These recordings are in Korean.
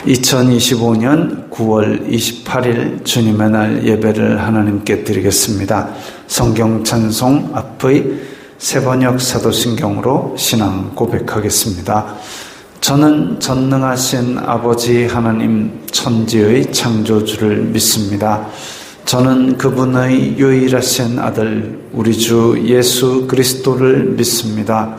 2025년 9월 28일 주님의 날 예배를 하나님께 드리겠습니다. 성경 찬송 앞의 세번역 사도신경으로 신앙 고백하겠습니다. 저는 전능하신 아버지 하나님 천지의 창조주를 믿습니다. 저는 그분의 유일하신 아들 우리 주 예수 그리스도를 믿습니다.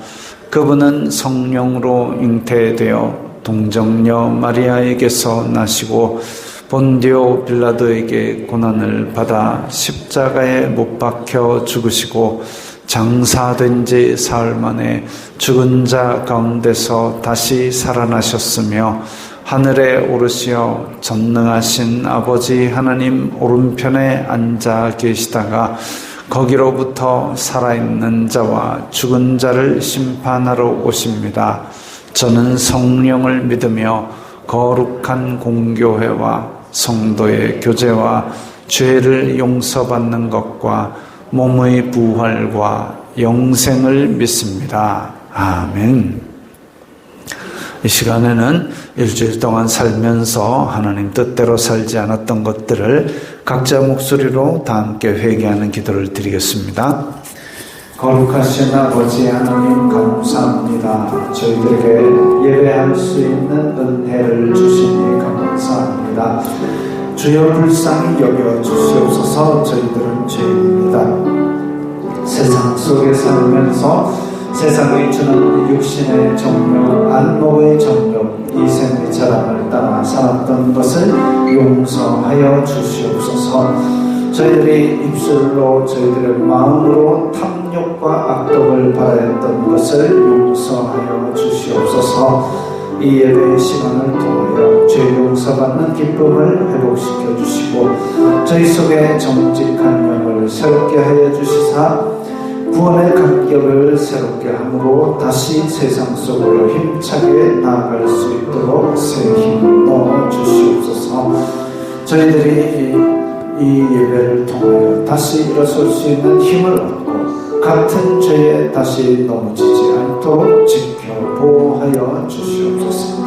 그분은 성령으로 잉태되어 동정녀 마리아에게서 나시고 본디오 빌라도에게 고난을 받아 십자가에 못 박혀 죽으시고 장사된 지 사흘 만에 죽은 자 가운데서 다시 살아나셨으며 하늘에 오르시어 전능하신 아버지 하나님 오른편에 앉아 계시다가 거기로부터 살아있는 자와 죽은 자를 심판하러 오십니다. 저는 성령을 믿으며 거룩한 공교회와 성도의 교제와 죄를 용서받는 것과 몸의 부활과 영생을 믿습니다. 아멘. 이 시간에는 일주일 동안 살면서 하나님 뜻대로 살지 않았던 것들을 각자 목소리로 다 함께 회개하는 기도를 드리겠습니다. 거룩하신 아버지 하나님 감사합니다. 저희들에게 예배할 수 있는 은혜를 주시니 감사합니다. 주여 불쌍히 여겨 주시옵소서. 저희들은 죄인입니다. 세상 속에 살면서 세상이 주는 육신의 정욕, 안목의 정욕, 이생의 자랑을 따라 살았던 것을 용서하여 주시옵소서. 저희들이 입술로 저희들의 마음으로 탐욕과 악독을 바라였던 것을 용서하여 주시옵소서. 이 예배의 시간을 통하여 죄 용서받는 기쁨을 회복시켜 주시고 저희 속에 정직한 영을 새롭게 하여 주시사 구원의 감격을 새롭게 함으로 다시 세상 속으로 힘차게 나아갈 수 있도록 새 힘을 넣어 주시옵소서. 저희들이 이 예배를 통하여 다시 일어설 수 있는 힘을 얻고 같은 죄에 다시 넘어지지 않도록 지켜 보호하여 주시옵소서.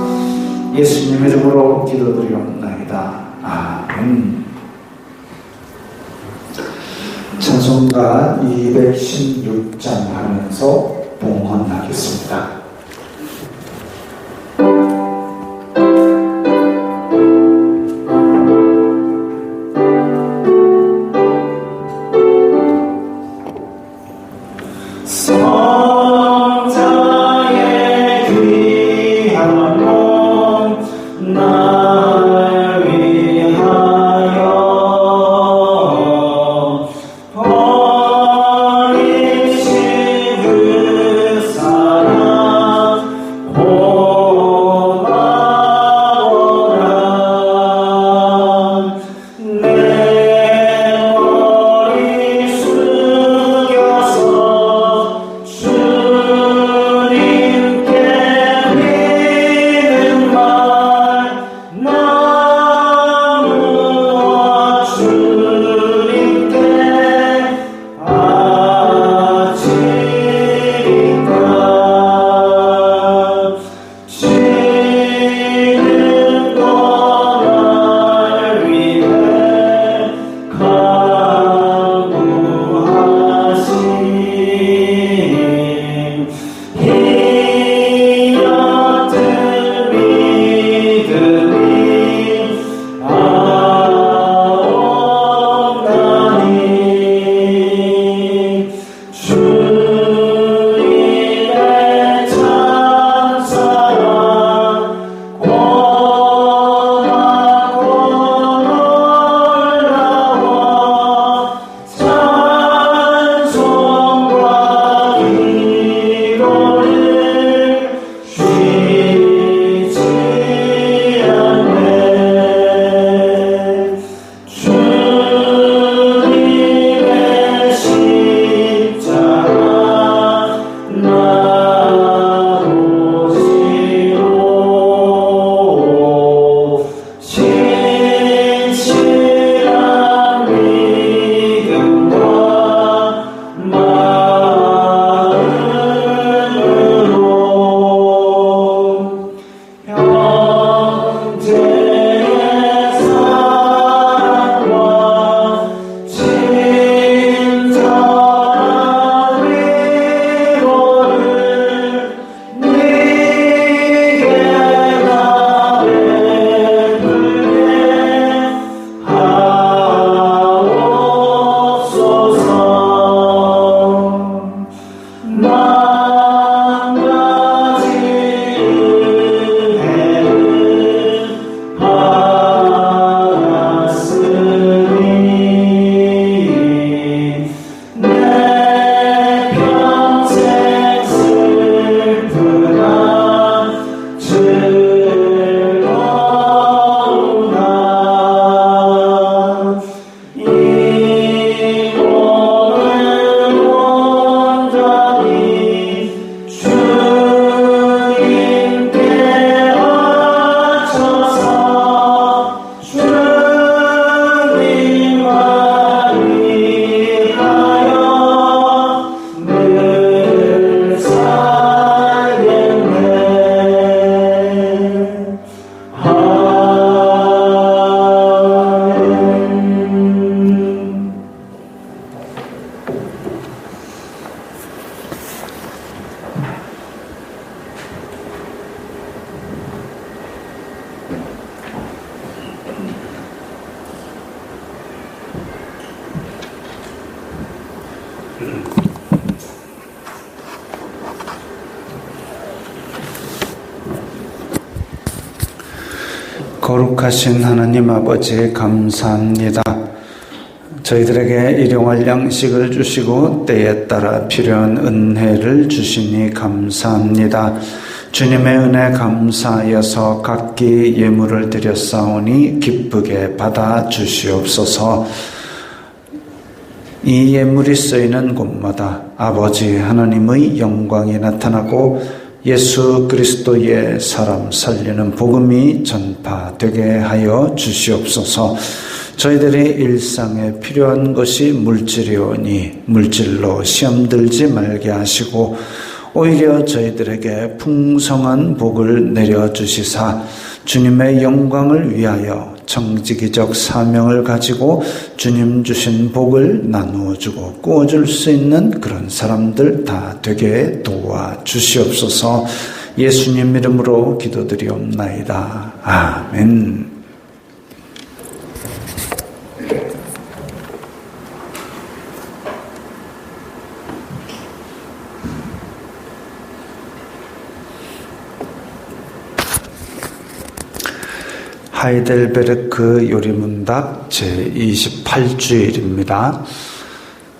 예수님의 이름으로 기도드리옵나이다. 아멘. 찬송가 216장 하면서 봉헌하겠습니다. 버리신 그 사랑 거룩하신 하나님 아버지 감사합니다. 저희들에게 일용할 양식을 주시고 때에 따라 필요한 은혜를 주시니 감사합니다. 주님의 은혜 감사하여서 각기 예물을 드렸사오니 기쁘게 받아 주시옵소서. 이 예물이 쓰이는 곳마다 아버지 하나님의 영광이 나타나고 예수 그리스도의 사람 살리는 복음이 전파되게 하여 주시옵소서. 저희들의 일상에 필요한 것이 물질이오니 물질로 시험 들지 말게 하시고 오히려 저희들에게 풍성한 복을 내려주시사 주님의 영광을 위하여 정직이적 사명을 가지고 주님 주신 복을 나누어주고 꾸어줄 수 있는 그런 사람들 다 되게 도와주시옵소서. 예수님 이름으로 기도드리옵나이다. 아멘. 하이델베르크 요리문답 제28주일입니다.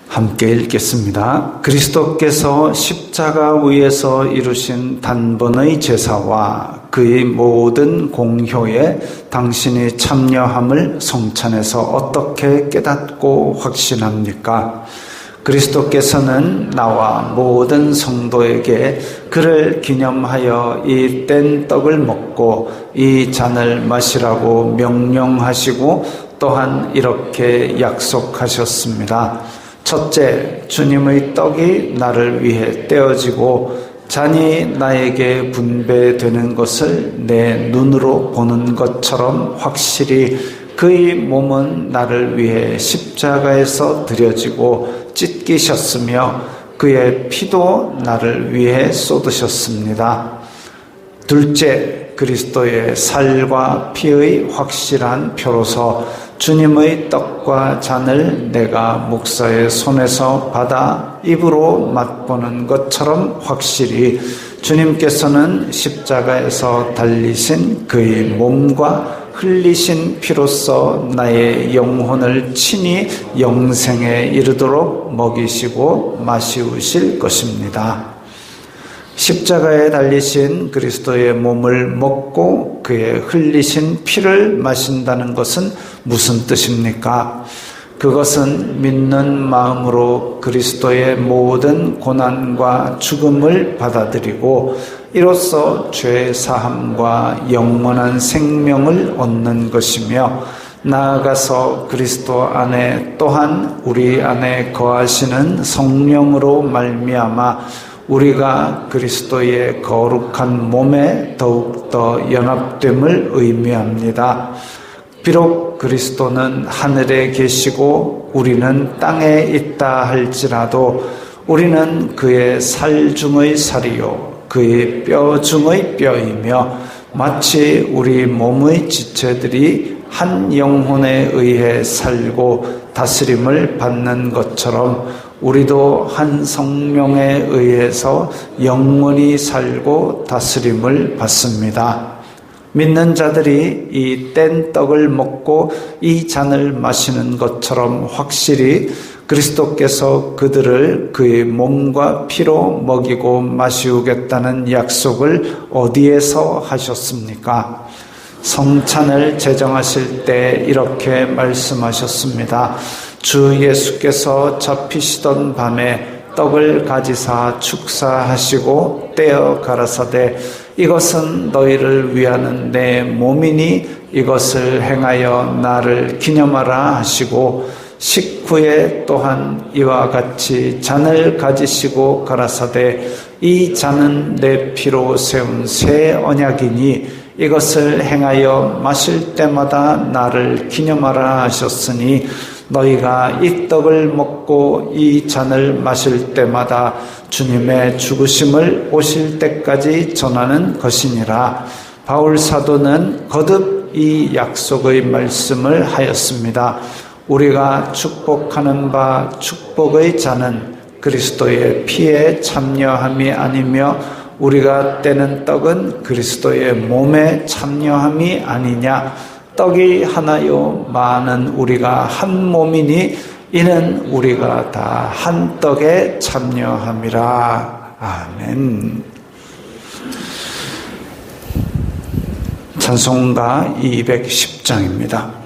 함께 읽겠습니다. 그리스도께서 십자가 위에서 이루신 단번의 제사와 그의 모든 공효에 당신이 참여함을 성찬에서 어떻게 깨닫고 확신합니까? 그리스도께서는 나와 모든 성도에게 그를 기념하여 이 뗀 떡을 먹고 이 잔을 마시라고 명령하시고 또한 이렇게 약속하셨습니다. 첫째, 주님의 떡이 나를 위해 떼어지고 잔이 나에게 분배되는 것을 내 눈으로 보는 것처럼 확실히 그의 몸은 나를 위해 십자가에서 드려지고 찢기셨으며 그의 피도 나를 위해 쏟으셨습니다. 둘째, 그리스도의 살과 피의 확실한 표로서 주님의 떡과 잔을 내가 목사의 손에서 받아 입으로 맛보는 것처럼 확실히 주님께서는 십자가에서 달리신 그의 몸과 흘리신 피로써 나의 영혼을 친히 영생에 이르도록 먹이시고 마시우실 것입니다. 십자가에 달리신 그리스도의 몸을 먹고 그의 흘리신 피를 마신다는 것은 무슨 뜻입니까? 그것은 믿는 마음으로 그리스도의 모든 고난과 죽음을 받아들이고 이로써 죄 사함과 영원한 생명을 얻는 것이며 나아가서 그리스도 안에 또한 우리 안에 거하시는 성령으로 말미암아 우리가 그리스도의 거룩한 몸에 더욱더 연합됨을 의미합니다. 비록 그리스도는 하늘에 계시고 우리는 땅에 있다 할지라도 우리는 그의 살 중의 살이요 그의 뼈 중의 뼈이며 마치 우리 몸의 지체들이 한 영혼에 의해 살고 다스림을 받는 것처럼 우리도 한 성령에 의해서 영원히 살고 다스림을 받습니다. 믿는 자들이 이 뗀 떡을 먹고 이 잔을 마시는 것처럼 확실히 그리스도께서 그들을 그의 몸과 피로 먹이고 마시우겠다는 약속을 어디에서 하셨습니까? 성찬을 제정하실 때 이렇게 말씀하셨습니다. 주 예수께서 잡히시던 밤에 떡을 가지사 축사하시고 떼어 가라사대 이것은 너희를 위하는 내 몸이니 이것을 행하여 나를 기념하라 하시고 식후에 또한 이와 같이 잔을 가지시고 가라사대 이 잔은 내 피로 세운 새 언약이니 이것을 행하여 마실 때마다 나를 기념하라 하셨으니 너희가 이 떡을 먹고 이 잔을 마실 때마다 주님의 죽으심을 오실 때까지 전하는 것이니라. 바울 사도는 거듭 이 약속의 말씀을 하였습니다. 우리가 축복하는 바 축복의 잔은 그리스도의 피에 참여함이 아니며 우리가 떼는 떡은 그리스도의 몸에 참여함이 아니냐. 떡이 하나요 많은 우리가 한 몸이니 이는 우리가 다 한 떡에 참여함이라. 아멘. 찬송가 210장입니다.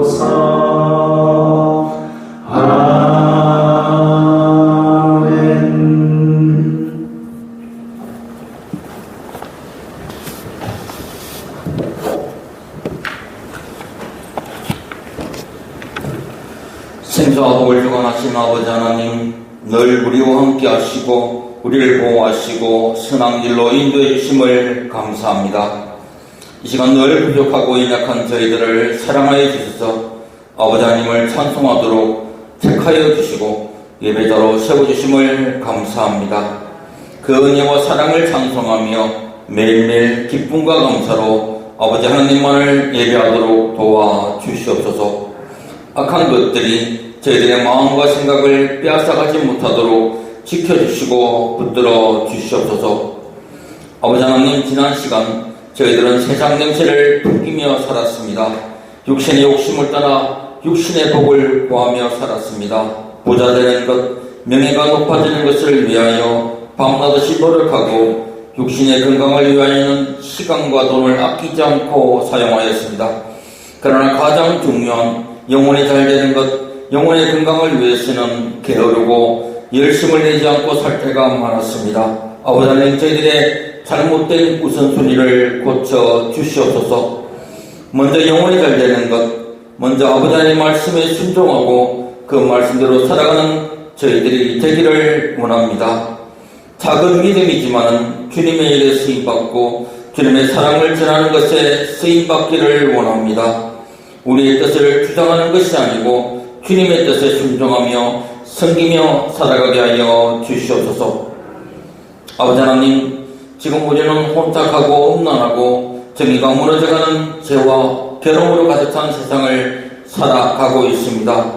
하소서. 생사와 복을 주관하신 아버지 하나님, 늘 우리와 함께 하시고 우리를 보호하시고 선한 길로 인도해 주심을 감사합니다. 이 시간 늘 부족하고 연약한 저희들을 사랑하여 주셔서 아버지 하나님을 찬송하도록 택하여 주시고 예배자로 세워주심을 감사합니다. 그 은혜와 사랑을 찬송하며 매일매일 기쁨과 감사로 아버지 하나님만을 예배하도록 도와주시옵소서. 악한 것들이 저희들의 마음과 생각을 빼앗아가지 못하도록 지켜주시고 붙들어 주시옵소서. 아버지 하나님, 지난 시간 저희들은 세상 냄새를 풍기며 살았습니다. 육신의 욕심을 따라 육신의 복을 구하며 살았습니다. 부자 되는 것, 명예가 높아지는 것을 위하여 밤낮없이 노력하고 육신의 건강을 위하여는 시간과 돈을 아끼지 않고 사용하였습니다. 그러나 가장 중요한 영혼이 잘 되는 것, 영혼의 건강을 위해서는 게으르고 열심을 내지 않고 살 때가 많았습니다. 아버지 하나님, 저희들의 잘못된 우선순위를 고쳐 주시옵소서. 먼저 영혼이 잘 되는 것, 먼저 아버지 하나님 말씀에 순종하고 그 말씀대로 살아가는 저희들이 되기를 원합니다. 작은 믿음이지만 주님의 일에 쓰임받고 주님의 사랑을 전하는 것에 쓰임받기를 원합니다. 우리의 뜻을 주장하는 것이 아니고 주님의 뜻에 순종하며 섬기며 살아가게 하여 주시옵소서. 아버지 하나님, 지금 우리는 혼탁하고 음란하고 정의가 무너져가는 죄와 괴로움으로 가득 찬 세상을 살아가고 있습니다.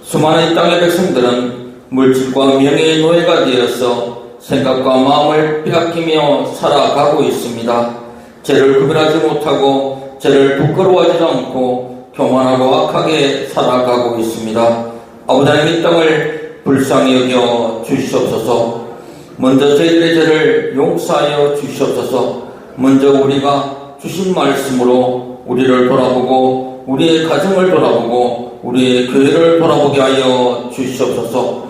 수많은 이 땅의 백성들은 물질과 명예의 노예가 되어서 생각과 마음을 빼앗기며 살아가고 있습니다. 죄를 구별하지 못하고 죄를 부끄러워하지 않고 교만하고 악하게 살아가고 있습니다. 아버지 하나님, 이 땅을 불쌍히 여겨 주시옵소서. 먼저 저희들의 죄를 용서하여 주시옵소서. 먼저 우리가 주신 말씀으로 우리를 돌아보고 우리의 가정을 돌아보고 우리의 교회를 돌아보게 하여 주시옵소서.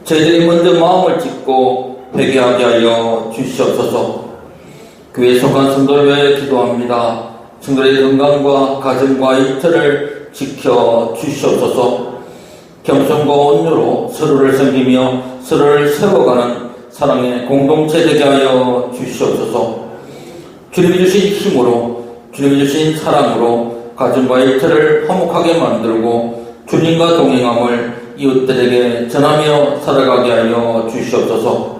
저희들이 먼저 마음을 찢고 회개하게 하여 주시옵소서. 교회 속한 성도를 위하여 기도합니다. 성도의 건강과 가정과 일터를 지켜 주시옵소서. 겸손과 온유로 서로를 섬기며 서로를 세워가는 사랑의 공동체 되게 하여 주시옵소서. 주님이 주신 힘으로, 주님이 주신 사랑으로 가정과 일터를 화목하게 만들고 주님과 동행함을 이웃들에게 전하며 살아가게 하여 주시옵소서.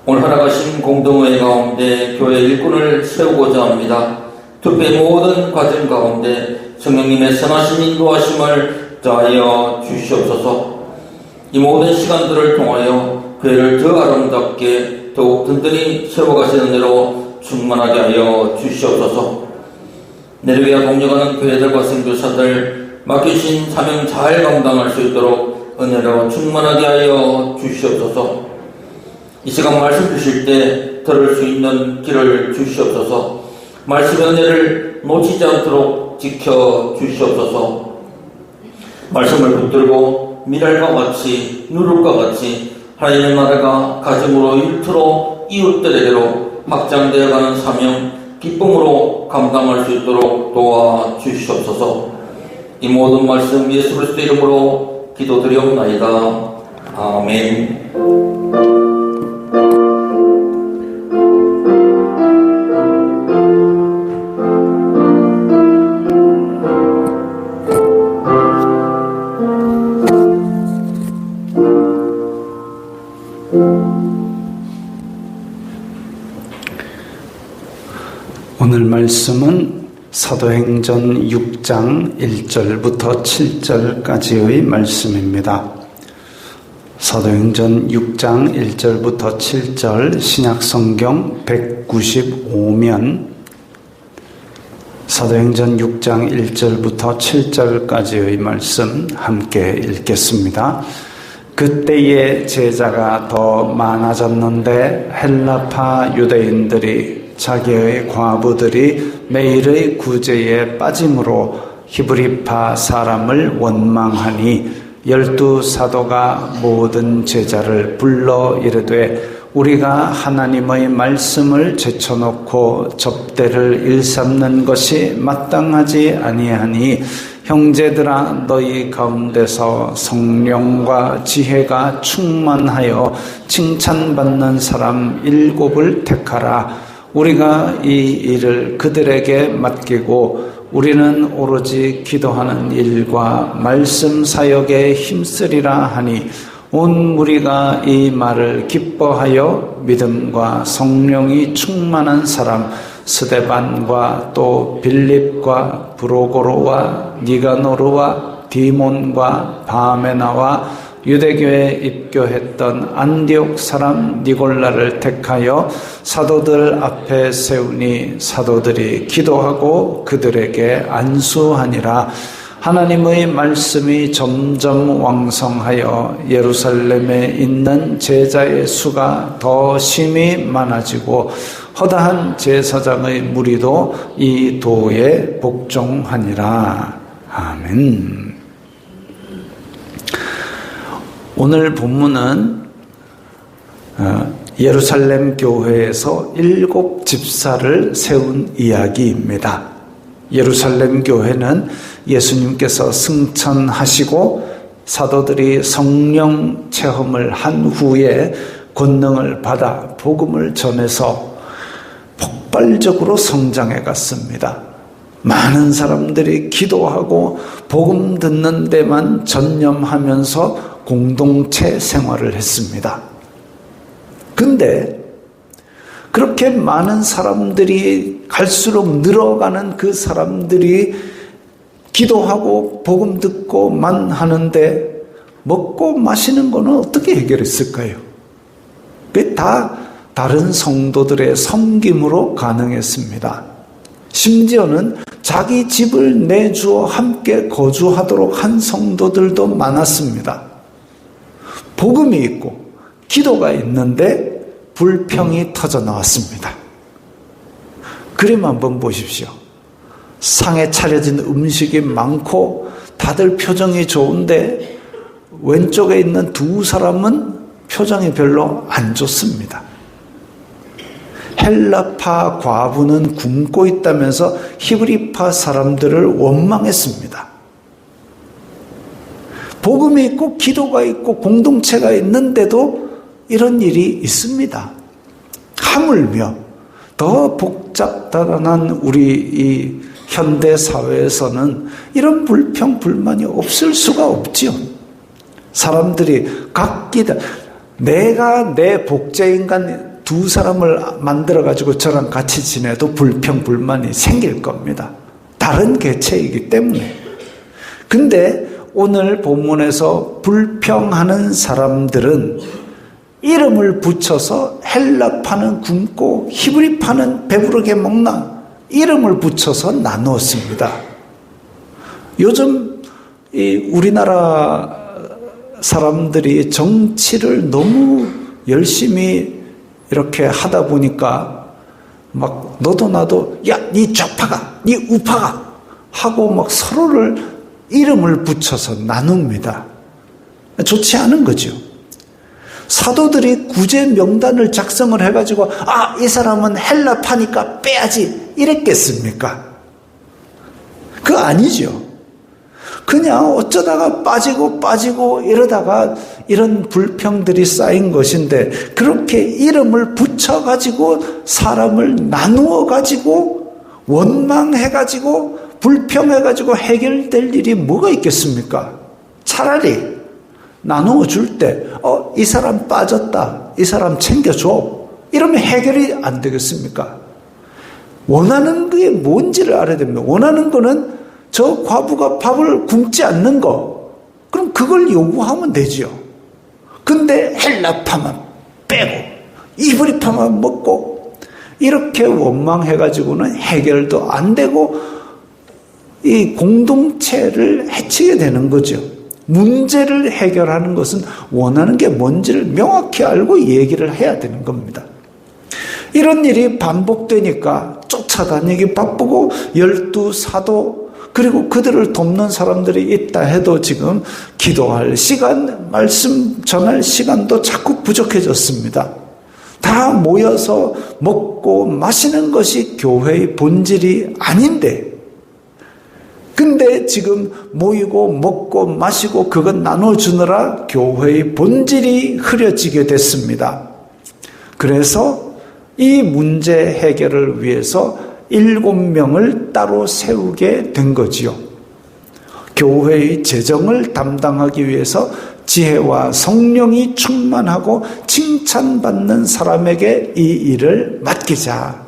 오늘 허락하신 공동회 가운데 교회 일꾼을 세우고자 합니다. 특별히 모든 과정 가운데 성령님의 선하신 인도하심을 더하여 주시옵소서. 이 모든 시간들을 통하여 교회를 더 아름답게 더욱 든든히 세워가시는 대로 충만하게 하여 주시옵소서. 내려가야 공력하는 교회들과 선교사들 맡기신 사명 잘 감당할 수 있도록 은혜로 충만하게 하여 주시옵소서. 이 시간 말씀 주실 때 들을 수 있는 길을 주시옵소서. 말씀의 은혜를 놓치지 않도록 지켜 주시옵소서. 말씀을 붙들고 미랄과 같이 누룩과 같이 하나님의 나라가 가정으로 일터로 이웃들에게로 확장되어가는 사명 기쁨으로 감당할 수 있도록 도와주시옵소서. 이 모든 말씀 예수 그리스도 이름으로 기도드리옵나이다. 아멘. 오늘 말씀은 사도행전 6장 1절부터 7절까지의 말씀입니다. 사도행전 6장 1절부터 7절 신약성경 195면 사도행전 6장 1절부터 7절까지의 말씀 함께 읽겠습니다. 그때의 제자가 더 많아졌는데 헬라파 유대인들이 자기의 과부들이 매일의 구제에 빠짐으로 히브리파 사람을 원망하니 12 사도가 모든 제자를 불러 이르되 우리가 하나님의 말씀을 제쳐놓고 접대를 일삼는 것이 마땅하지 아니하니 형제들아 너희 가운데서 성령과 지혜가 충만하여 칭찬받는 사람 7을 택하라. 우리가 이 일을 그들에게 맡기고 우리는 오로지 기도하는 일과 말씀 사역에 힘쓰리라 하니 온 무리가 이 말을 기뻐하여 믿음과 성령이 충만한 사람 스데반과 또 빌립과 브로고로와 니가노르와 디몬과 바메나와 유대교에 입교했던 안디옥 사람 니골라를 택하여 사도들 앞에 세우니 사도들이 기도하고 그들에게 안수하니라. 하나님의 말씀이 점점 왕성하여 예루살렘에 있는 제자의 수가 더 심히 많아지고 허다한 제사장의 무리도 이 도에 복종하니라. 아멘. 오늘 본문은 예루살렘 교회에서 7 집사를 세운 이야기입니다. 예루살렘 교회는 예수님께서 승천하시고 사도들이 성령 체험을 한 후에 권능을 받아 복음을 전해서 폭발적으로 성장해 갔습니다. 많은 사람들이 기도하고 복음 듣는 데만 전념하면서 공동체 생활을 했습니다. 근데 그렇게 많은 사람들이 갈수록 늘어가는 그 사람들이 기도하고 복음 듣고만 하는데 먹고 마시는 거는 어떻게 해결했을까요? 그게 다 다른 성도들의 섬김으로 가능했습니다. 심지어는 자기 집을 내주어 함께 거주하도록 한 성도들도 많았습니다. 복음이 있고 기도가 있는데 불평이 터져 나왔습니다. 그림 한번 보십시오. 상에 차려진 음식이 많고 다들 표정이 좋은데 왼쪽에 있는 2 사람은 표정이 별로 안 좋습니다. 헬라파 과부는 굶고 있다면서 히브리파 사람들을 원망했습니다. 복음이 있고 기도가 있고 공동체가 있는데도 이런 일이 있습니다. 하물며 더 복잡다단한 우리 이 현대 사회에서는 이런 불평 불만이 없을 수가 없지요. 사람들이 각기다 내가 내 복제인간 2 사람을 만들어 가지고 저랑 같이 지내도 불평 불만이 생길 겁니다. 다른 개체이기 때문에. 근데 오늘 본문에서 불평하는 사람들은 이름을 붙여서 헬라파는 굶고 히브리파는 배부르게 먹나 이름을 붙여서 나누었습니다. 요즘 이 우리나라 사람들이 정치를 너무 열심히 이렇게 하다 보니까 막 너도 나도 야, 니 좌파가, 니 우파가 하고 막 서로를 이름을 붙여서 나눕니다. 좋지 않은 거죠. 사도들이 구제 명단을 작성을 해가지고 이 사람은 헬라파니까 빼야지 이랬겠습니까? 그거 아니죠. 그냥 어쩌다가 빠지고 이러다가 이런 불평들이 쌓인 것인데 그렇게 이름을 붙여가지고 사람을 나누어가지고 원망해가지고 불평해가지고 해결될 일이 뭐가 있겠습니까? 차라리 나누어 줄 때 이 사람 빠졌다, 이 사람 챙겨줘 이러면 해결이 안 되겠습니까? 원하는 게 뭔지를 알아야 됩니다. 원하는 거는 저 과부가 밥을 굶지 않는 거, 그럼 그걸 요구하면 되죠. 근데 헬라파만 빼고 이브리파만 먹고 이렇게 원망해가지고는 해결도 안 되고 이 공동체를 해치게 되는 거죠. 문제를 해결하는 것은 원하는 게 뭔지를 명확히 알고 얘기를 해야 되는 겁니다. 이런 일이 반복되니까 쫓아다니기 바쁘고 12 사도 그리고 그들을 돕는 사람들이 있다 해도 지금 기도할 시간, 말씀 전할 시간도 자꾸 부족해졌습니다. 다 모여서 먹고 마시는 것이 교회의 본질이 아닌데 근데 지금 모이고 먹고 마시고 그것 나눠주느라 교회의 본질이 흐려지게 됐습니다. 그래서 이 문제 해결을 위해서 7명을 따로 세우게 된 거지요. 교회의 재정을 담당하기 위해서 지혜와 성령이 충만하고 칭찬받는 사람에게 이 일을 맡기자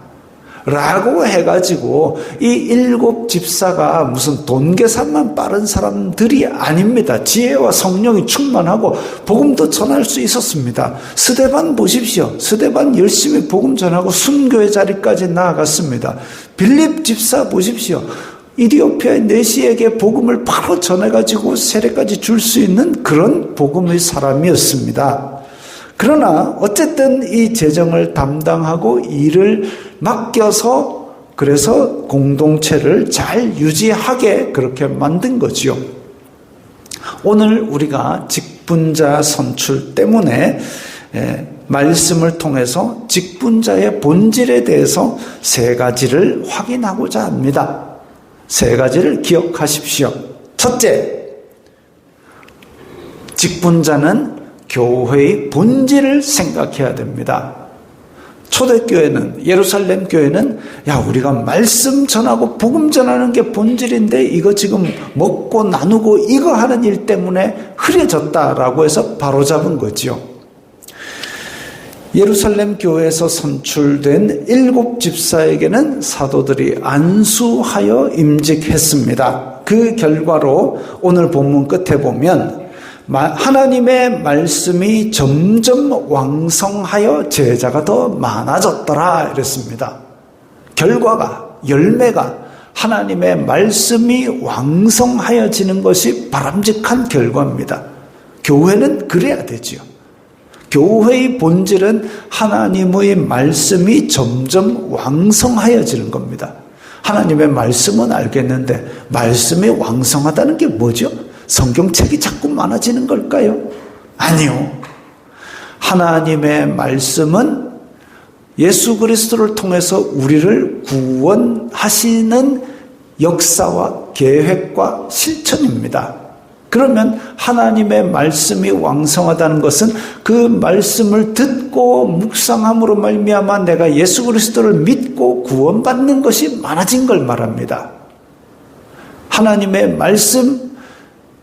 라고 해가지고 이 7 집사가 무슨 돈 계산만 빠른 사람들이 아닙니다. 지혜와 성령이 충만하고 복음도 전할 수 있었습니다. 스데반 보십시오. 스데반 열심히 복음 전하고 순교의 자리까지 나아갔습니다. 빌립 집사 보십시오. 이디오피아의 내시에게 복음을 바로 전해가지고 세례까지 줄 수 있는 그런 복음의 사람이었습니다. 그러나 어쨌든 이 재정을 담당하고 일을 맡겨서 그래서 공동체를 잘 유지하게 그렇게 만든 거지요. 오늘 우리가 직분자 선출 때문에 말씀을 통해서 직분자의 본질에 대해서 3가지를 확인하고자 합니다. 3가지를 기억하십시오. 첫째, 직분자는 교회의 본질을 생각해야 됩니다. 초대교회는, 예루살렘 교회는 우리가 말씀 전하고 복음 전하는 게 본질인데 이거 지금 먹고 나누고 이거 하는 일 때문에 흐려졌다라고 해서 바로잡은 거지요. 예루살렘 교회에서 선출된 7 집사에게는 사도들이 안수하여 임직했습니다. 그 결과로 오늘 본문 끝에 보면 하나님의 말씀이 점점 왕성하여 제자가 더 많아졌더라 이랬습니다. 결과가, 열매가 하나님의 말씀이 왕성하여지는 것이 바람직한 결과입니다. 교회는 그래야 되지요. 교회의 본질은 하나님의 말씀이 점점 왕성하여지는 겁니다. 하나님의 말씀은 알겠는데 말씀이 왕성하다는 게 뭐죠? 성경책이 자꾸 많아지는 걸까요? 아니요. 하나님의 말씀은 예수 그리스도를 통해서 우리를 구원하시는 역사와 계획과 실천입니다. 그러면 하나님의 말씀이 왕성하다는 것은 그 말씀을 듣고 묵상함으로 말미암아 내가 예수 그리스도를 믿고 구원받는 것이 많아진 걸 말합니다. 하나님의 말씀,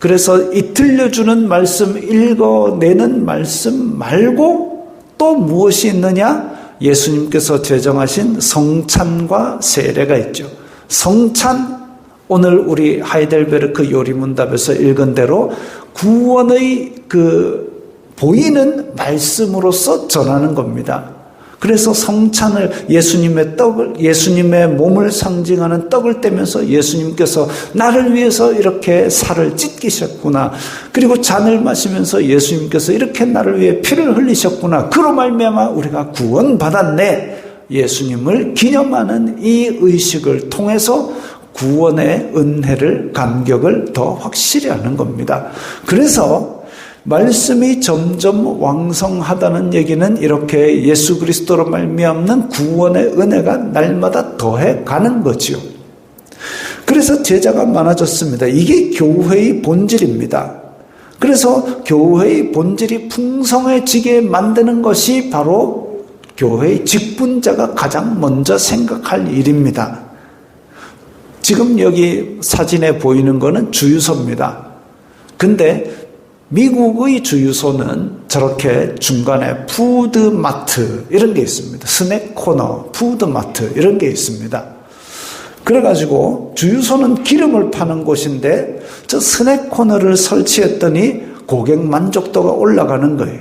그래서 이 들려주는 말씀, 읽어내는 말씀 말고 또 무엇이 있느냐? 예수님께서 제정하신 성찬과 세례가 있죠. 성찬, 오늘 우리 하이델베르크 요리문답에서 읽은 대로 구원의 보이는 말씀으로서 전하는 겁니다. 그래서 성찬을 예수님의 몸을 상징하는 떡을 떼면서 예수님께서 나를 위해서 이렇게 살을 찢기셨구나. 그리고 잔을 마시면서 예수님께서 이렇게 나를 위해 피를 흘리셨구나. 그로 말미암아 우리가 구원받았네. 예수님을 기념하는 이 의식을 통해서 구원의 은혜를, 감격을 더 확실히 하는 겁니다. 그래서 말씀이 점점 왕성하다는 얘기는 이렇게 예수 그리스도로 말미암는 구원의 은혜가 날마다 더해 가는 거지요. 그래서 제자가 많아졌습니다. 이게 교회의 본질입니다. 그래서 교회의 본질이 풍성해지게 만드는 것이 바로 교회의 직분자가 가장 먼저 생각할 일입니다. 지금 여기 사진에 보이는 거는 주유소입니다. 근데 미국의 주유소는 저렇게 중간에 푸드마트 이런 게 있습니다. 스낵 코너, 푸드마트 이런 게 있습니다. 그래가지고 주유소는 기름을 파는 곳인데 저 스낵 코너를 설치했더니 고객 만족도가 올라가는 거예요.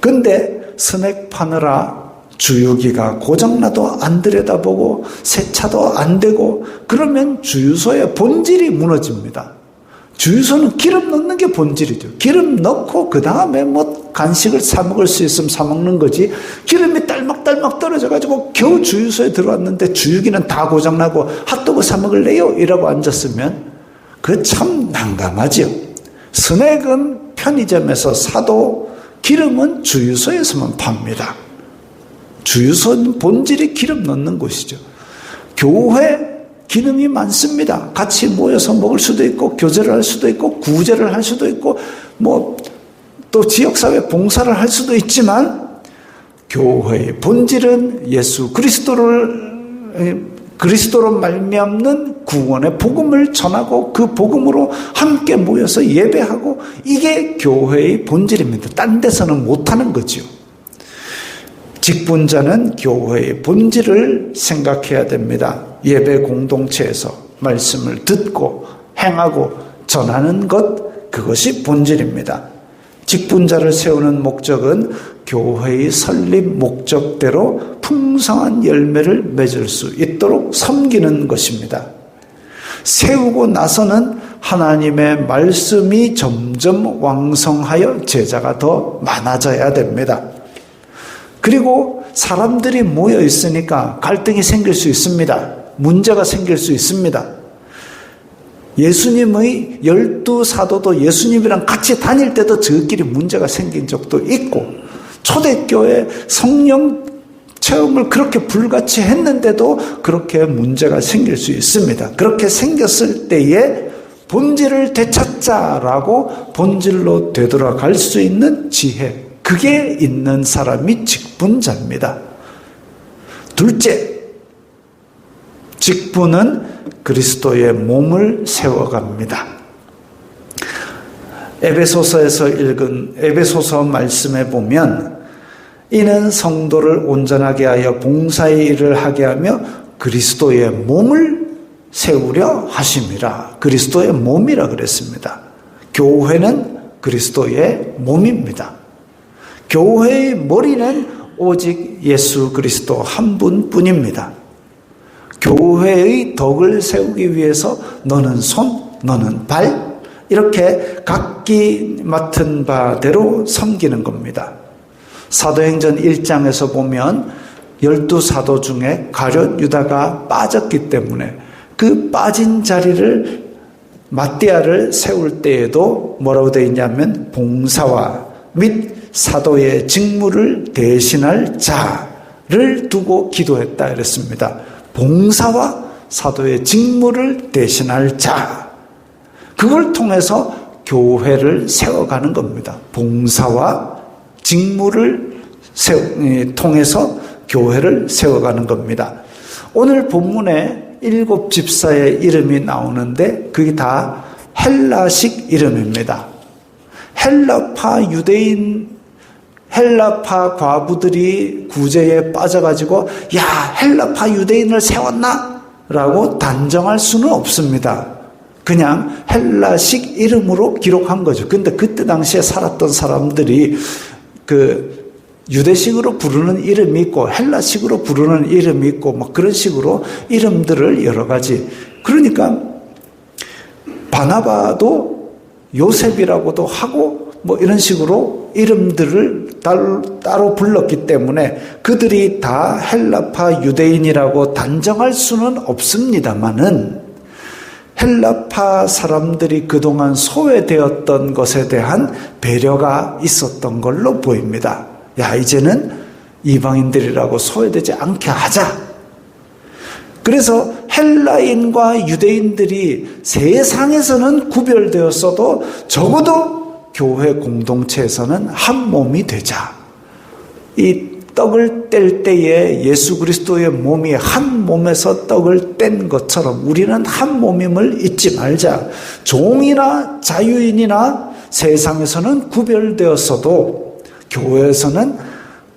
근데 스낵 파느라 주유기가 고장나도 안 들여다보고 세차도 안 되고 그러면 주유소의 본질이 무너집니다. 주유소는 기름 넣는 게 본질이죠. 기름 넣고 그 다음에 간식을 사 먹을 수 있으면 사 먹는 거지. 기름이 딸막딸막 떨어져가지고 겨우 주유소에 들어왔는데 주유기는 다 고장나고 핫도그 사 먹을래요? 이라고 앉았으면 그거 참 난감하죠. 스낵은 편의점에서 사도 기름은 주유소에서만 팝니다. 주유소는 본질이 기름 넣는 곳이죠. 교회 기능이 많습니다. 같이 모여서 먹을 수도 있고, 교제를 할 수도 있고, 구제를 할 수도 있고, 또 지역사회 봉사를 할 수도 있지만, 교회의 본질은 예수 그리스도로 말미암는 구원의 복음을 전하고 그 복음으로 함께 모여서 예배하고, 이게 교회의 본질입니다. 딴 데서는 못하는 거죠. 직분자는 교회의 본질을 생각해야 됩니다. 예배 공동체에서 말씀을 듣고 행하고 전하는 것, 그것이 본질입니다. 직분자를 세우는 목적은 교회의 설립 목적대로 풍성한 열매를 맺을 수 있도록 섬기는 것입니다. 세우고 나서는 하나님의 말씀이 점점 왕성하여 제자가 더 많아져야 됩니다. 그리고 사람들이 모여 있으니까 갈등이 생길 수 있습니다. 문제가 생길 수 있습니다. 예수님의 12사도도 예수님이랑 같이 다닐 때도 저끼리 문제가 생긴 적도 있고, 초대교회 성령 체험을 그렇게 불같이 했는데도 그렇게 문제가 생길 수 있습니다. 그렇게 생겼을 때에 본질을 되찾자라고 본질로 되돌아갈 수 있는 지혜, 그게 있는 사람이 직분자입니다. 둘째, 직분은 그리스도의 몸을 세워갑니다. 에베소서에서 읽은 에베소서 말씀에 보면, 이는 성도를 온전하게 하여 봉사의 일을 하게 하며 그리스도의 몸을 세우려 하심이라. 그리스도의 몸이라 그랬습니다. 교회는 그리스도의 몸입니다. 교회의 머리는 오직 예수 그리스도 한 분뿐입니다. 교회의 덕을 세우기 위해서 너는 손, 너는 발, 이렇게 각기 맡은 바대로 섬기는 겁니다. 사도행전 1장에서 보면 12사도 중에 가룟 유다가 빠졌기 때문에 그 빠진 자리를, 마띠아를 세울 때에도 뭐라고 되어 있냐면 봉사와 및 사도의 직무를 대신할 자를 두고 기도했다 이랬습니다. 봉사와 사도의 직무를 대신할 자, 그걸 통해서 교회를 세워가는 겁니다. 봉사와 직무를 통해서 교회를 세워가는 겁니다. 오늘 본문에 7 집사의 이름이 나오는데 그게 다 헬라식 이름입니다. 헬라파 과부들이 구제에 빠져가지고 야, 헬라파 유대인을 세웠나? 라고 단정할 수는 없습니다. 그냥 헬라식 이름으로 기록한 거죠. 근데 그때 당시에 살았던 사람들이 그 유대식으로 부르는 이름이 있고 헬라식으로 부르는 이름이 있고 뭐 그런 식으로 이름들을 여러 가지, 그러니까 바나바도 요셉이라고도 하고 뭐 이런 식으로 이름들을 따로 불렀기 때문에 그들이 다 헬라파 유대인이라고 단정할 수는 없습니다만은 헬라파 사람들이 그동안 소외되었던 것에 대한 배려가 있었던 걸로 보입니다. 야, 이제는 이방인들이라고 소외되지 않게 하자. 그래서 헬라인과 유대인들이 세상에서는 구별되었어도 적어도 교회 공동체에서는 한 몸이 되자. 이 떡을 뗄 때에 예수 그리스도의 몸이 한 몸에서 떡을 뗀 것처럼 우리는 한 몸임을 잊지 말자. 종이나 자유인이나 세상에서는 구별되었어도 교회에서는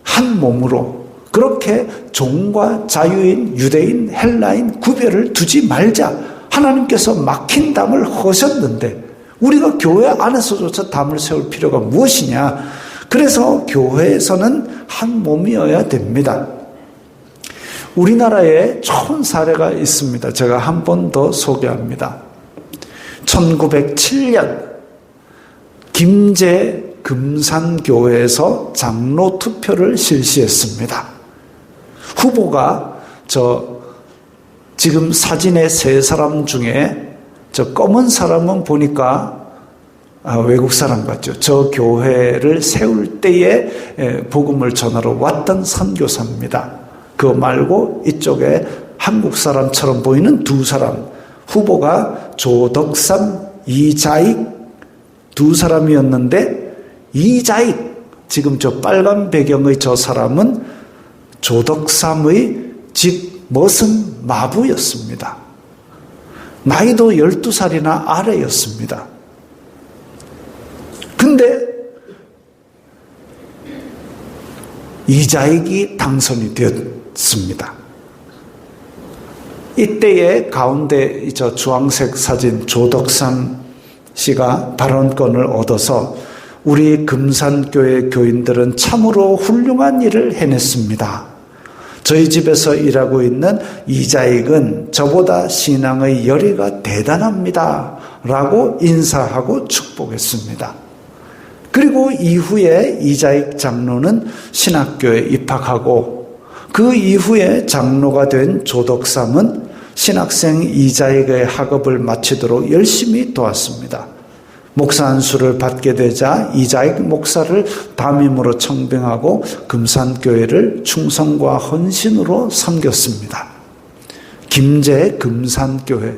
한 몸으로, 그렇게 종과 자유인, 유대인, 헬라인 구별을 두지 말자. 하나님께서 막힌 담을 허셨는데 우리가 교회 안에서조차 담을 세울 필요가 무엇이냐. 그래서 교회에서는 한 몸이어야 됩니다. 우리나라에 좋은 사례가 있습니다. 제가 한 번 더 소개합니다. 1907년 김제 금산교회에서 장로 투표를 실시했습니다. 후보가 지금 사진의 세 사람 중에 검은 사람은 보니까 외국 사람 같죠. 저 교회를 세울 때에 복음을 전하러 왔던 선교사입니다. 그거 말고 이쪽에 한국 사람처럼 보이는 두 사람, 후보가 조덕삼, 이자익 두 사람이었는데, 이자익, 지금 저 빨간 배경의 저 사람은 조덕삼의 집 머슴 마부였습니다. 나이도 12살이나 아래였습니다. 근데 이자익이 당선이 되었습니다. 이때의 가운데 저 주황색 사진 조덕삼 씨가 발언권을 얻어서 우리 금산교회 교인들은 참으로 훌륭한 일을 해냈습니다. 저희 집에서 일하고 있는 이자익은 저보다 신앙의 열의가 대단합니다. 라고 인사하고 축복했습니다. 그리고 이후에 이자익 장로는 신학교에 입학하고 그 이후에 장로가 된 조덕삼은 신학생 이자익의 학업을 마치도록 열심히 도왔습니다. 목사 안수를 받게 되자 이자익 목사를 담임으로 청빙하고 금산교회를 충성과 헌신으로 섬겼습니다. 김제 금산교회,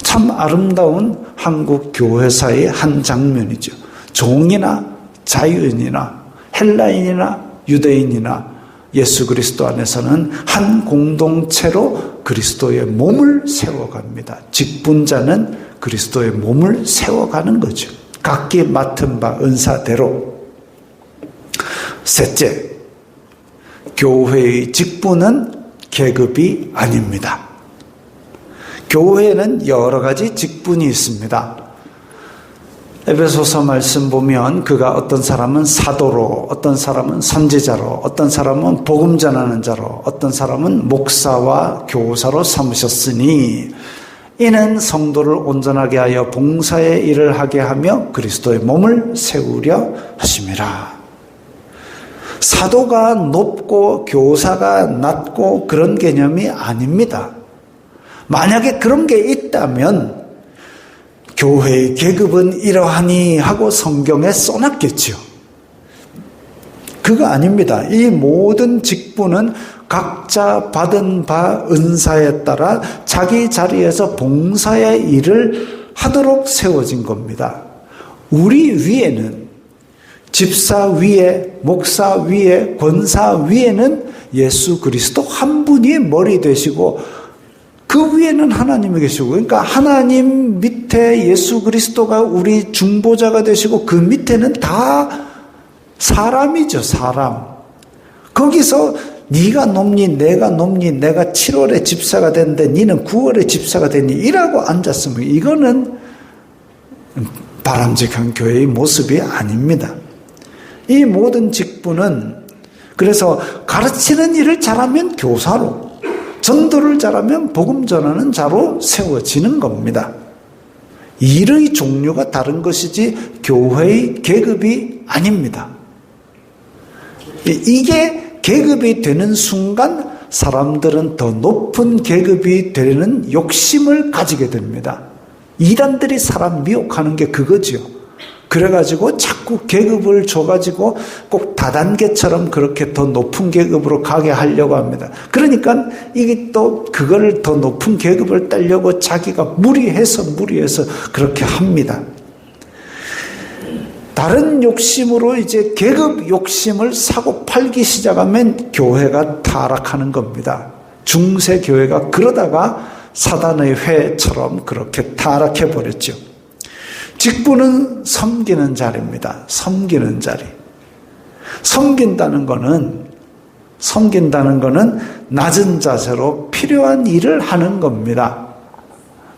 참 아름다운 한국 교회사의 한 장면이죠. 종이나 자유인이나 헬라인이나 유대인이나 예수 그리스도 안에서는 한 공동체로 그리스도의 몸을 세워갑니다. 직분자는 그리스도의 몸을 세워가는 거죠. 각기 맡은 바 은사대로. 셋째, 교회의 직분은 계급이 아닙니다. 교회에는 여러 가지 직분이 있습니다. 에베소서 말씀 보면 그가 어떤 사람은 사도로, 어떤 사람은 선지자로, 어떤 사람은 복음 전하는 자로, 어떤 사람은 목사와 교사로 삼으셨으니 이는 성도를 온전하게 하여 봉사의 일을 하게 하며 그리스도의 몸을 세우려 하심이라. 사도가 높고 교사가 낮고 그런 개념이 아닙니다. 만약에 그런 게 있다면 교회의 계급은 이러하니 하고 성경에 써놨겠죠. 그거 아닙니다. 이 모든 직분은 각자 받은 바 은사에 따라 자기 자리에서 봉사의 일을 하도록 세워진 겁니다. 우리 위에는 집사 위에, 목사 위에, 권사 위에는 예수 그리스도 한 분이 머리 되시고 그 위에는 하나님이 계시고, 그러니까 하나님 밑에 예수 그리스도가 우리 중보자가 되시고 그 밑에는 다 사람이죠, 사람. 거기서 네가 높니 내가 높니 내가 7월에 집사가 됐는데 니는 9월에 집사가 됐니 이라고 앉았으면 이거는 바람직한 교회의 모습이 아닙니다. 이 모든 직분은 그래서 가르치는 일을 잘하면 교사로, 전도를 잘하면 복음 전하는 자로 세워지는 겁니다. 일의 종류가 다른 것이지 교회의 계급이 아닙니다. 이게 계급이 되는 순간 사람들은 더 높은 계급이 되는 욕심을 가지게 됩니다. 이단들이 사람 미혹하는 게 그거죠. 그래가지고 자꾸 계급을 줘가지고 꼭 다단계처럼 그렇게 더 높은 계급으로 가게 하려고 합니다. 그러니까 이게 또 그거를 더 높은 계급을 따려고 자기가 무리해서 그렇게 합니다. 다른 욕심으로 이제 계급 욕심을 사고 팔기 시작하면 교회가 타락하는 겁니다. 중세 교회가 그러다가 사단의 회처럼 그렇게 타락해 버렸죠. 직분은 섬기는 자리입니다. 섬기는 자리. 섬긴다는 거는 낮은 자세로 필요한 일을 하는 겁니다.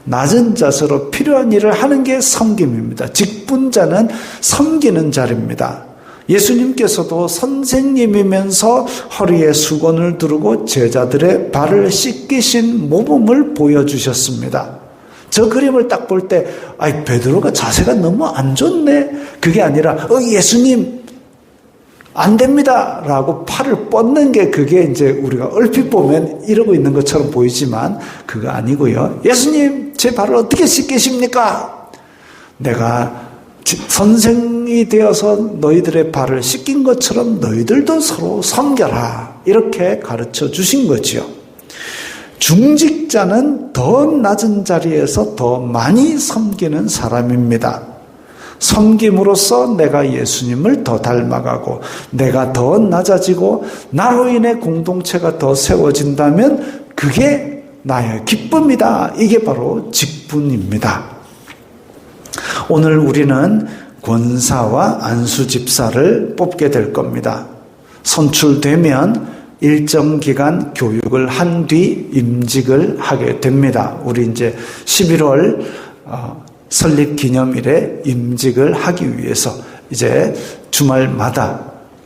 낮은 자세로 필요한 일을 하는 게 섬김입니다. 직분자는 섬기는 자리입니다. 예수님께서도 선생님이면서 허리에 수건을 두르고 제자들의 발을 씻기신 모범을 보여주셨습니다. 저 그림을 딱 볼 때, 베드로가 자세가 너무 안 좋네. 그게 아니라, 예수님, 안 됩니다. 라고 팔을 뻗는 게 그게 이제 우리가 얼핏 보면 이러고 있는 것처럼 보이지만, 그거 아니고요. 예수님, 제 발을 어떻게 씻기십니까? 내가 선생이 되어서 너희들의 발을 씻긴 것처럼 너희들도 서로 섬겨라. 이렇게 가르쳐 주신 거죠. 중직자는 더 낮은 자리에서 더 많이 섬기는 사람입니다. 섬김으로써 내가 예수님을 더 닮아가고 내가 더 낮아지고 나로 인해 공동체가 더 세워진다면 그게 나의 기쁨이다. 이게 바로 직분입니다. 오늘 우리는 권사와 안수집사를 뽑게 될 겁니다. 선출되면 일정 기간 교육을 한 뒤 임직을 하게 됩니다. 우리 이제 11월 설립 기념일에 임직을 하기 위해서 이제 주말마다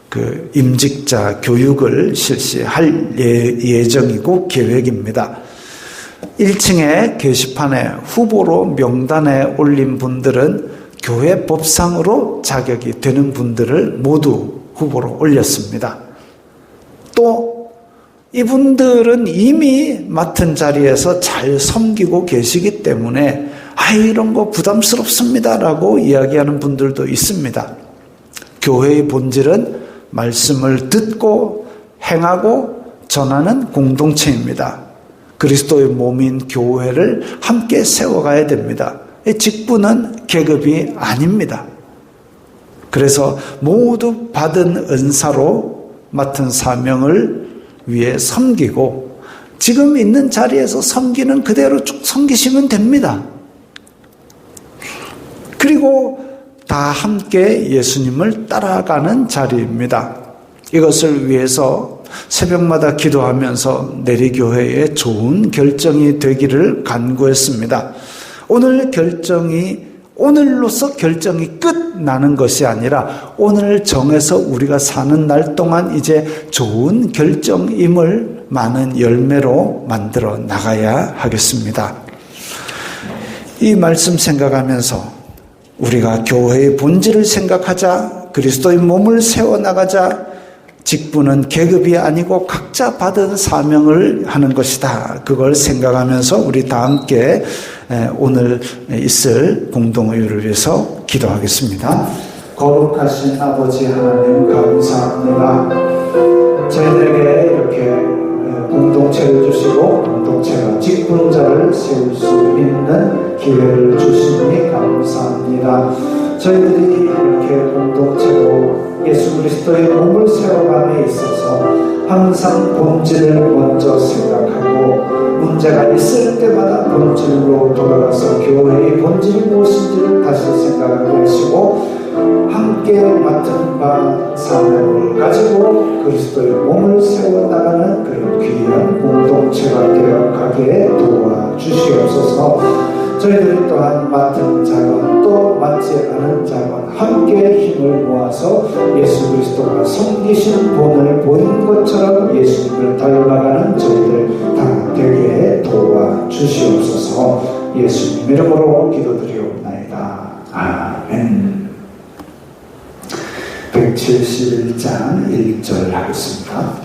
그 임직자 교육을 실시할 예정이고 계획입니다. 1층에 게시판에 후보로 명단에 올린 분들은 교회 법상으로 자격이 되는 분들을 모두 후보로 올렸습니다. 또 이분들은 이미 맡은 자리에서 잘 섬기고 계시기 때문에 이런 거 부담스럽습니다라고 이야기하는 분들도 있습니다. 교회의 본질은 말씀을 듣고 행하고 전하는 공동체입니다. 그리스도의 몸인 교회를 함께 세워가야 됩니다. 이 직분은 계급이 아닙니다. 그래서 모두 받은 은사로 맡은 사명을 위해 섬기고 지금 있는 자리에서 섬기는 그대로 쭉 섬기시면 됩니다. 그리고 다 함께 예수님을 따라가는 자리입니다. 이것을 위해서 새벽마다 기도하면서 내리교회에 좋은 결정이 되기를 간구했습니다. 오늘로서 결정이 끝나는 것이 아니라 오늘 정해서 우리가 사는 날 동안 이제 좋은 결정임을 많은 열매로 만들어 나가야 하겠습니다. 이 말씀 생각하면서 우리가 교회의 본질을 생각하자, 그리스도의 몸을 세워나가자, 직분은 계급이 아니고 각자 받은 사명을 하는 것이다. 그걸 생각하면서 우리 다 함께 오늘 있을 공동의를 위해서 기도하겠습니다. 거룩하신 아버지 하나님 감사합니다. 저희들에게 이렇게 공동체를 주시고 공동체가 직분자를 세울 수 있는 기회를 주시니 감사합니다. 저희들이 이렇게 공동체로 예수 그리스도의 몸을 세워감에 있어서 항상 본질을 먼저 생각하고 문제가 있을 때마다 본질로 돌아가서 교회의 본질이 무엇인지를 다시 생각하게 하시고 함께 맡은 바 사명을 가지고 그리스도의 몸을 세워나가는 그런 귀한 공동체가 되어가게 도와주시옵소서. 저희들이 또한 맡은 자건 또 맡지 않은 자건 함께 힘을 모아서 예수 그리스도가 섬기신 본을 보인 것처럼 예수님을 닮아가는 저희들 다 되게 도와주시옵소서. 예수님 이름으로 기도드리옵나이다. 아멘. 171장 1절 하겠습니다.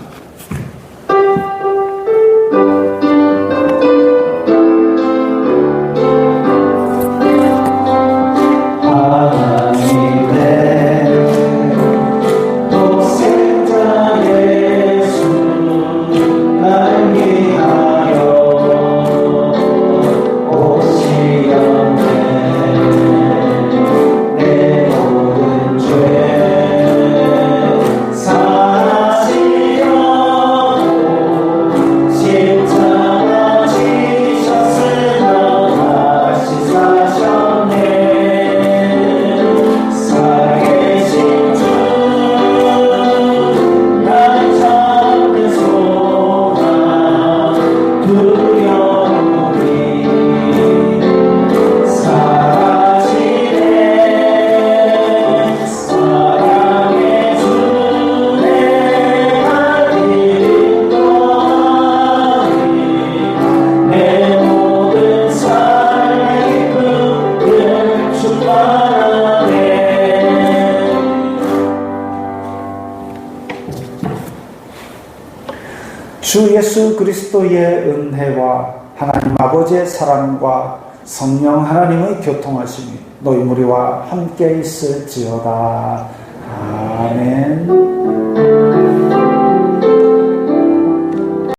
주 예수 그리스도의 은혜와 하나님 아버지의 사랑과 성령 하나님의 교통하심이 너희 무리와 함께 있을지어다. 아멘.